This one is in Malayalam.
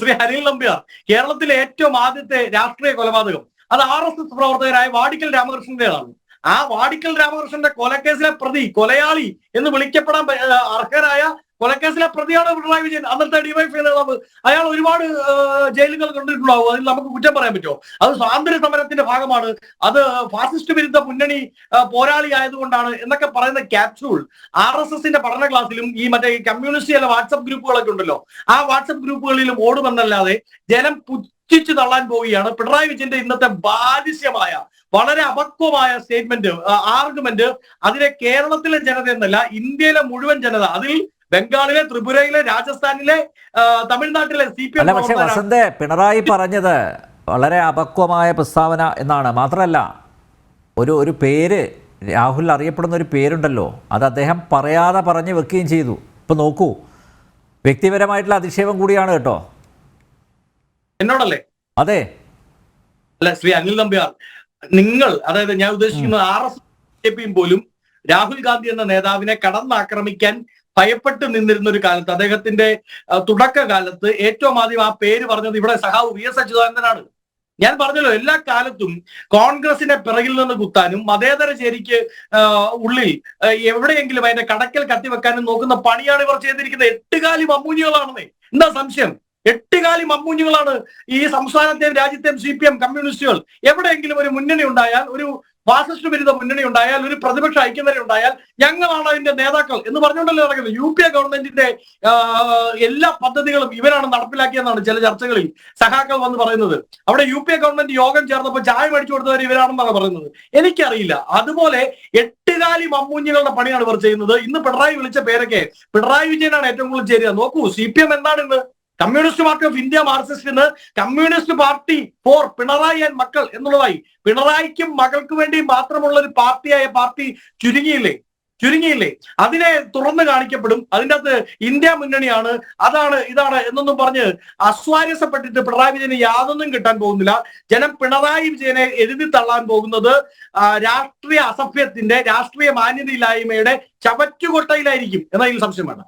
ശ്രീ അനിൽ നമ്പ്യാർ കേരളത്തിലെ ഏറ്റവും ആദ്യത്തെ രാഷ്ട്രീയ കൊലപാതകം അത് RSS പ്രവർത്തകരായ വാടിക്കൽ രാമകൃഷ്ണന്റേതാണ്. ആ വാടിക്കൽ രാമകൃഷ്ണന്റെ കൊലക്കേസിലെ പ്രതി, കൊലയാളി എന്ന് വിളിക്കപ്പെടാൻ അർഹരായ കൊലക്കേസിലെ പ്രതിയാണ് പിണറായി വിജയൻ, അന്നത്തെ ഡിവൈഎഫ്ഐ നേതാവ്. അയാൾ ഒരുപാട് ജയിലുകൾ കണ്ടിട്ടുണ്ടാവും. അതിൽ നമുക്ക് കുറ്റം പറയാൻ പറ്റുമോ? അത് സ്വാതന്ത്ര്യ സമരത്തിന്റെ ഭാഗമാണ്, അത് ഫാസിസ്റ്റ് വിരുദ്ധ മുന്നണി പോരാളി ആയതുകൊണ്ടാണ് എന്നൊക്കെ പറയുന്ന ക്യാപ്സ്യൂൾ RSSന്റെ പഠന ക്ലാസ്സിലും ഈ മറ്റേ കമ്മ്യൂണിസ്റ്റ് ചില വാട്സപ്പ് ഗ്രൂപ്പുകളൊക്കെ ഉണ്ടല്ലോ, ആ വാട്സപ്പ് ഗ്രൂപ്പുകളിലും ഓടുമെന്നല്ലാതെ ജനം പുച്ഛിച്ചു തള്ളാൻ പോവുകയാണ്. പിണറായി വിജയന്റെ ഇന്നത്തെ ബാലിശ്യമായ വളരെ അപക്വമായ സ്റ്റേറ്റ്മെന്റ്, ആർഗ്യുമെന്റ്, അതിനെ കേരളത്തിലെ ജനത എന്നല്ല ഇന്ത്യയിലെ മുഴുവൻ ജനത, അതിൽ ബംഗാളിലെ, ത്രിപുരയിലെ, രാജസ്ഥാനിലെ, തമിഴ്നാട്ടിലെ CPM. പക്ഷേ വസന്ത്, പിണറായി പറഞ്ഞത് വളരെ അപക്വമായ പ്രസ്താവന എന്നാണ്. മാത്രമല്ല ഒരു പേര്, രാഹുൽ അറിയപ്പെടുന്ന ഒരു പേരുണ്ടല്ലോ, അത് അദ്ദേഹം പറയാതെ പറഞ്ഞു വെക്കുകയും ചെയ്തു. ഇപ്പൊ നോക്കൂ, വ്യക്തിപരമായിട്ടുള്ള അധിക്ഷേപം കൂടിയാണ് കേട്ടോ. എന്നോടല്ലേ? അതെ. അല്ല ശ്രീ അനിൽ നമ്പ്യാർ, നിങ്ങൾ, അതായത് ഞാൻ ഉദ്ദേശിക്കുന്നത് RSS പോലും രാഹുൽ ഗാന്ധി എന്ന നേതാവിനെ കടന്നാക്രമിക്കാൻ ഭയപ്പെട്ട് നിന്നിരുന്ന ഒരു കാലത്ത്, അദ്ദേഹത്തിന്റെ തുടക്കകാലത്ത് ഏറ്റവും ആദ്യം ആ പേര് പറഞ്ഞത് ഇവിടെ സഖാവ് VS അച്യുതാനന്ദനാണ്. ഞാൻ പറഞ്ഞല്ലോ, എല്ലാ കാലത്തും കോൺഗ്രസിനെ പിറകിൽ നിന്ന് കുത്താനും മതേതര ചേരിക്ക് ഉള്ളിൽ എവിടെയെങ്കിലും അതിന്റെ കടക്കൽ കത്തിവെക്കാനും നോക്കുന്ന പണിയാണ് ഇവർ ചെയ്തിരിക്കുന്നത്. എട്ടുകാലി മമ്മൂഞ്ഞുകളാണെന്നേ, എന്താ സംശയം? എട്ടുകാലി മമ്മൂഞ്ഞുകളാണ് ഈ സംസ്ഥാനത്തെയും രാജ്യത്തെയും CPM കമ്മ്യൂണിസ്റ്റുകൾ. എവിടെയെങ്കിലും ഒരു മുന്നണി ഉണ്ടായാൽ, ഒരു ഫാസിസ്റ്റ് വിരുദ്ധ മുന്നണി ഉണ്ടായാൽ, ഒരു പ്രതിപക്ഷ ഐക്യനിര ഉണ്ടായാൽ ഞങ്ങളാണ് അതിന്റെ നേതാക്കൾ എന്ന് പറഞ്ഞുകൊണ്ടല്ലോ നടക്കുന്നത്. UPA ഗവൺമെന്റിന്റെ എല്ലാ പദ്ധതികളും ഇവരാണ് നടപ്പിലാക്കിയെന്നാണ് ചില ചർച്ചകളിൽ സഖാക്കൾ വന്ന് പറയുന്നത്. അവിടെ UPA ഗവൺമെന്റ് യോഗം ചേർന്നപ്പോൾ ചായ മേടിച്ചു കൊടുത്തവർ ഇവരാണെന്നാണ് പറയുന്നത്. എനിക്കറിയില്ല. അതുപോലെ എട്ടുകാലി മമ്മൂഞ്ഞുകളുടെ പണിയാണ് ഇവർ ചെയ്യുന്നത്. ഇന്ന് പിണറായി വിളിച്ച പേരൊക്കെ പിണറായി വിജയനാണ് ഏറ്റവും കൂടുതൽ ചേരുക. നോക്കൂ, CPM എന്താണ് ഇന്ന്? Communist party of India Marxist എന്ന് communist party for Pinarayi and മക്കൾ എന്നുള്ളതായി. പിണറായിക്കും മകൾക്ക് വേണ്ടി മാത്രമുള്ള ഒരു പാർട്ടി ചുരുങ്ങിയില്ലേ? അതിനെ തുറന്നു കാണിക്കപ്പെടും. അതിൻ്റെ അകത്ത് ഇന്ത്യ മുന്നണിയാണ്, അതാണ് ഇതാണ് എന്നൊന്നും പറഞ്ഞ് അസ്വാരസ്യപ്പെട്ടിട്ട് പിണറായി വിജയന് യാതൊന്നും കിട്ടാൻ പോകുന്നില്ല. ജനം പിണറായി വിജയനെ എഴുതി തള്ളാൻ പോകുന്നത് രാഷ്ട്രീയ അസഭ്യത്തിന്റെ, രാഷ്ട്രീയ മാന്യതയില്ലായ്മയുടെ ചവറ്റുകൊട്ടയിലായിരിക്കും എന്നതിൽ സംശയം വേണ്ട.